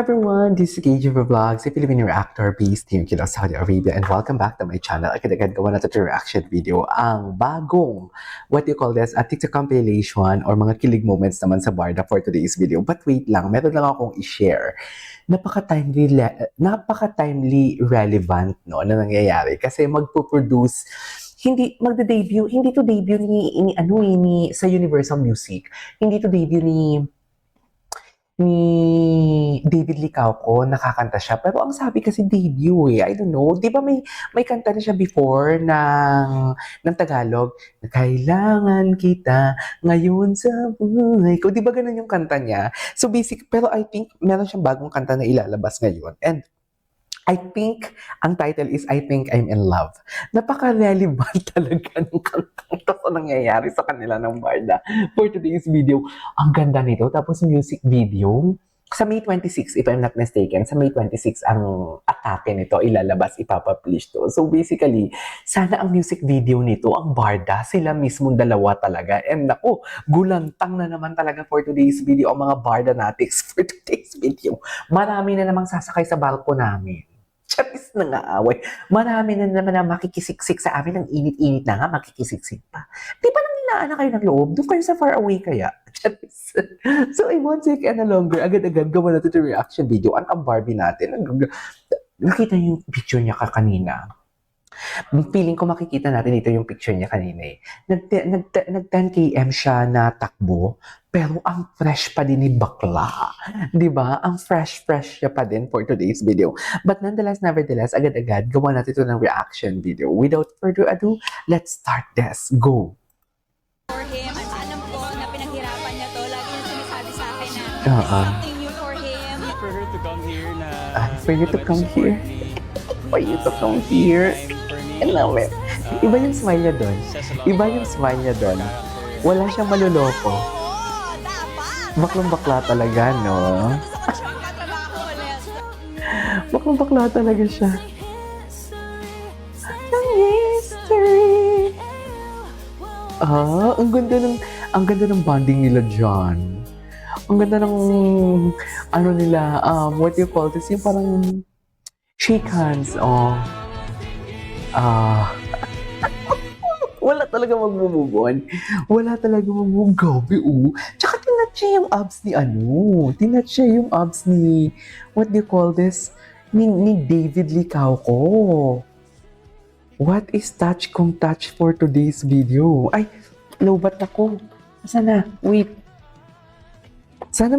everyone, this is KJ Vlogs, a Filipino reactor based here in Saudi Arabia, and welcome back to my channel. Agad-agad gawa na ito reaction video, ang bagong, what do you call this, a TikTok compilation or mga kilig moments naman sa Barda for today's video. But wait lang, meron lang akong i-share. Napaka-timely relevant no, na nangyayari kasi magpo-produce hindi to debut ni sa Universal Music. Hindi to debut ni David Licauco, nakakanta siya. Pero ang sabi kasi debut eh. I don't know. Di ba may kanta na siya before ng Tagalog? Na kailangan kita ngayon sa buhay ko. Di ba ganun yung kanta niya? So basic, pero I think meron siyang bagong kanta na ilalabas ngayon. And I think, ang title is I Think I'm in Love. Napaka-relevant talaga ng kantang ito sa nangyayari sa kanila ng Barda for today's video. Ang ganda nito. Tapos music video. Sa May 26, if I'm not mistaken, sa May 26 ang atake nito, ilalabas, ipapublish to. So basically, sana ang music video nito, ang Barda, sila mismong dalawa talaga. And ako, gulantang na naman talaga for today's video ang mga Barda natics for today's video. Marami na namang sasakay sa barko namin. Charis na nga away. Marami na naman na makikisiksik sa amin. Ang init-init na nga, makikisiksik pa. Di ba nang nilaan na kayo ng loob? Doon kayo sa far away kaya? Charis. So, I won't take any longer. Agad-agad, gawa na ito yung reaction video. Ang Barbie natin. Nakita yung picture niya kanina. Feeling ko makikita natin ito yung picture niya kanina eh. Nag 10 km siya na takbo, pero ang fresh pa din ni bakla. Diba? Ang fresh siya pa din for today's video. But nonetheless, nevertheless, agad-agad, gawa natin ito ng reaction video. Without further ado, let's start this. Go! For him, alam ko na pinaghirapan niya to. Lagi niya sinasabi sa akin na something new for him. For her to come here na... For you to come here. For you to come here. I love it. Iba yung smile niya doon. Iba yung smile niya doon. Wala siyang maluloko. Baklang-bakla talaga, no? Baklang-bakla talaga siya. Ang history. Ang ganda ng bonding nila dyan. Ang ganda ng, what do you call this? Yung parang shake hands, wala talaga mag-move on. Wala talaga mag-move. Gabi, Tsaka tinat siya yung abs ni Tinat siya yung abs ni, what do you call this? Ni David Licauco. What is touch kung touch for today's video? Ay, lobat ako. Saan na? Wait. Sana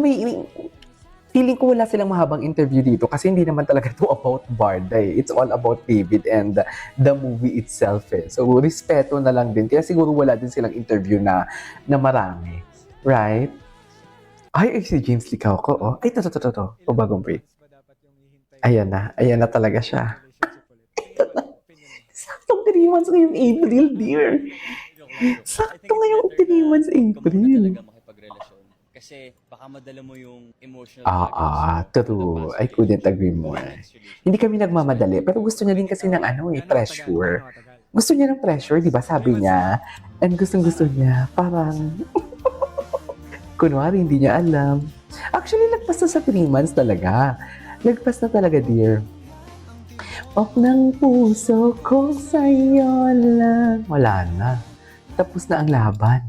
feeling ko wala silang mahabang interview dito kasi hindi naman talaga ito about Barda eh. It's all about David and the movie itself eh. So, respeto na lang din. Kaya siguro wala din silang interview na marami. Right? Ay, si James Licauco, Ay, ito. Bagong break. Ayan na talaga siya. Ito na. Saktong 3 months ngayong April, dear. Sakto ngayong 3 months April. Kasi baka madala mo yung emotional... True. I couldn't agree more. Hindi kami nagmamadali, pero gusto niya din kasi ng pressure. Gusto niya ng pressure, di ba? Sabi niya. And gusto niya, parang... kunwari, hindi niya alam. Actually, lagpas na sa 3 months talaga. Lagpas na talaga, dear. Pop ng puso ko sa'yo lang. Wala na. Tapos na ang laban.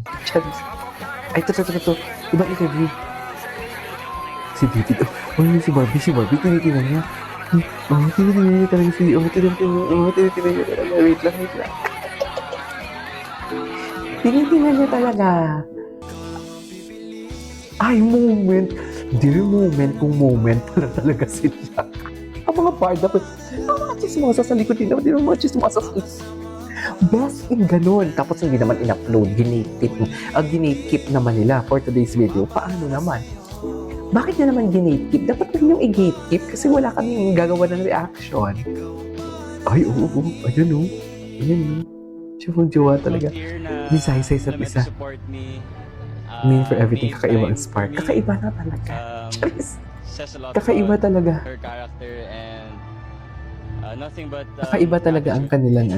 Ay, ito. Ibang interview. Si David. Si Barbie. Tinitingnan niya. Tinitingnan niya talaga si... Tinitingnan niya talaga. Wait lang. Tinitingnan niya talaga. Ay, moment. Dear moment kung moment pala talaga sila. Ang mga Barda ko. Ang mga chismosa sa likod din. Ang mga chismosa sa likod. Best in ganun. Tapos hindi naman in-upload. Ginate-keep naman nila for today's video. Paano naman? Bakit na naman ginate-keep? Dapat na yung i-gatekeep kasi wala kaming gagawa ng reaction. Ay, oo. Ayan. Siya pong jowa talaga. Misay-say sa isa. Mean for everything. Kakaiba ang spark. Kakaiba na talaga. Kakaiba talaga. Her character and nothing but... Kakaiba talaga ang kanilang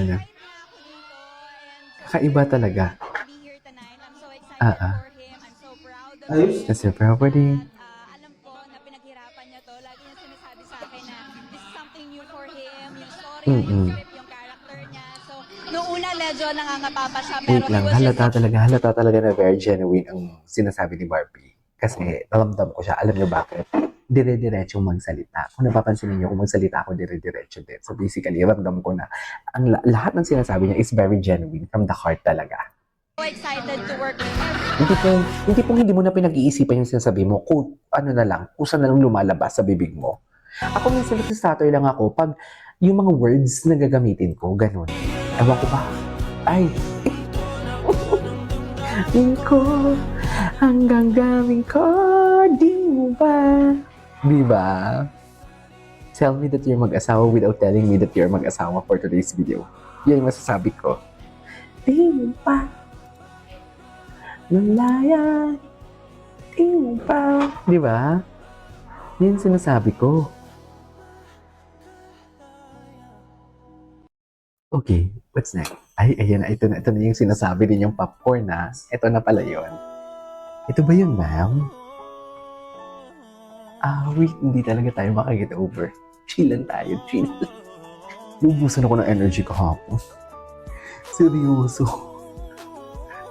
Kakaiba talaga. I'm so excited for him. I'm so proud of him. Kasi property. Alam ko na pinaghirapan niya to. Lagi niya Mm-mm. script yung character niya. So, noong una medyo nangangapa pa siya, pero Wait he lang, was just halata talaga na very genuine ang sinasabi ni Barbie. Kasi naramdam ko siya. Alam niyo bakit? Dire-diretso magsalita. Kung napapansin niyo, kung magsalita ako, dire-diretso din. So basically, ramdam ko na lahat ng sinasabi niya is very genuine from the heart talaga. so excited to work with him. Hindi mo na pinag-iisipan yung sinasabi mo, kung ano na lang, kusa na lang lumalabas sa bibig mo. Ako minsan nagsistutter lang ako pag yung mga words na gagamitin ko, ganun. Ewan ko ba? Ay, gawin ko, hanggang gawin ko, di mo ba? Di ba? Tell me that you're mag-asawa without telling me that you're mag-asawa for today's video. Yan yung masasabi ko. Di mo pa? Nalaya? Di mo pa? Di ba? Yan yung sinasabi ko. Okay, what's next? Ay, ayan na. Ito na yung sinasabi din yung popcorn na. Ito na pala yun. Ito ba yun, ma'am? Wait, hindi talaga tayo makaget over. Chill lang tayo, chill. Lubusan ako ng energy kahapon. Seryoso.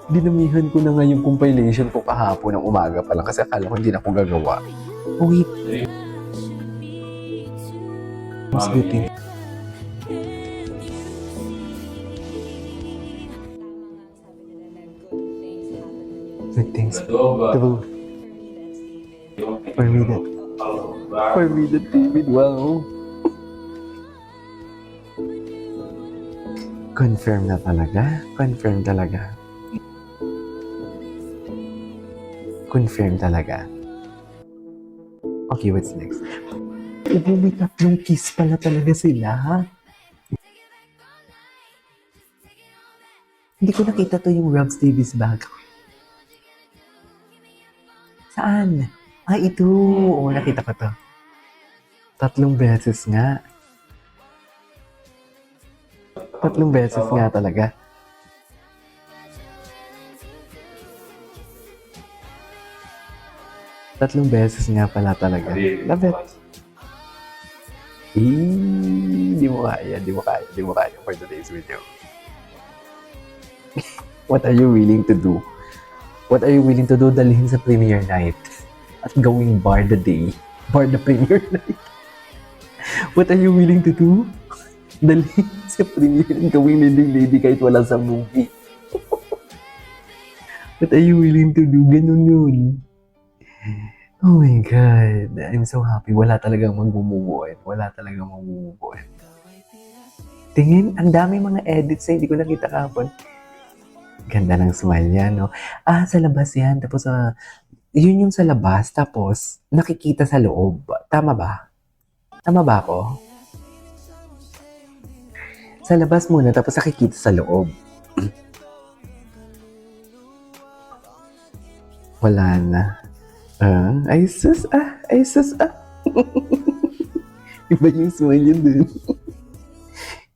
Dinamihan ko na nga yung compilation ko kahapon ng umaga pa lang kasi akala ko hindi na ako gagawa. Oh, wait. Mas good thing. Good things. True. For me that David, wow. Confirm na talaga. Confirm talaga. Confirm talaga. Okay, what's next? May tatlong kiss pala talaga sila. Hindi ko nakita to yung Rubs Davis bag. Saan? Ito. Oo, nakita ko to. 3 beses nga. 3 beses nga talaga. Tatlong beses nga pala talaga. Love it. Di mo kaya for today's video. What are you willing to do? What are you willing to do dalhin sa premiere night? At gawing bar the day? Bar the premiere night? What are you willing to do? Dalhin sa premiere and gawing leading lady kahit wala sa movie. What are you willing to do? Ganun yun. Oh my God. I'm so happy. Wala talagang magmumubuin. Tingin, ang dami mga edits na hindi ko nakita kahapon. Ganda ng smile niya, no? Sa labas yan. Tapos, yun yung sa labas. Tapos, nakikita sa loob. Tama ba? Tama ba ako? Sa labas muna, tapos nakikita sa loob. Wala na. Ay sus. Iba yung smile yun dun.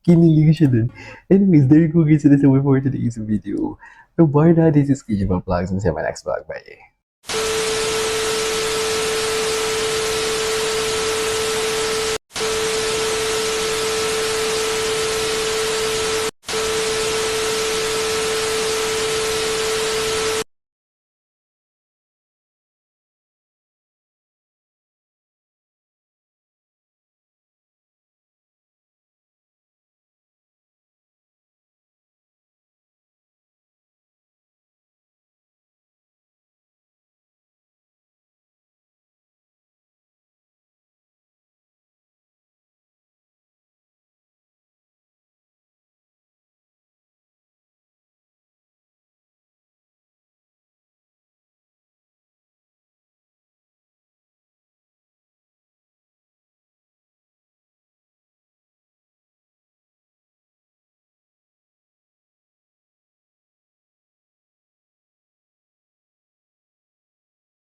Kinilig siya dun. Anyways, there you go guys. That's all for today's video. So, Barda, this is KJ Vlogs and see you in my next vlog. Bye.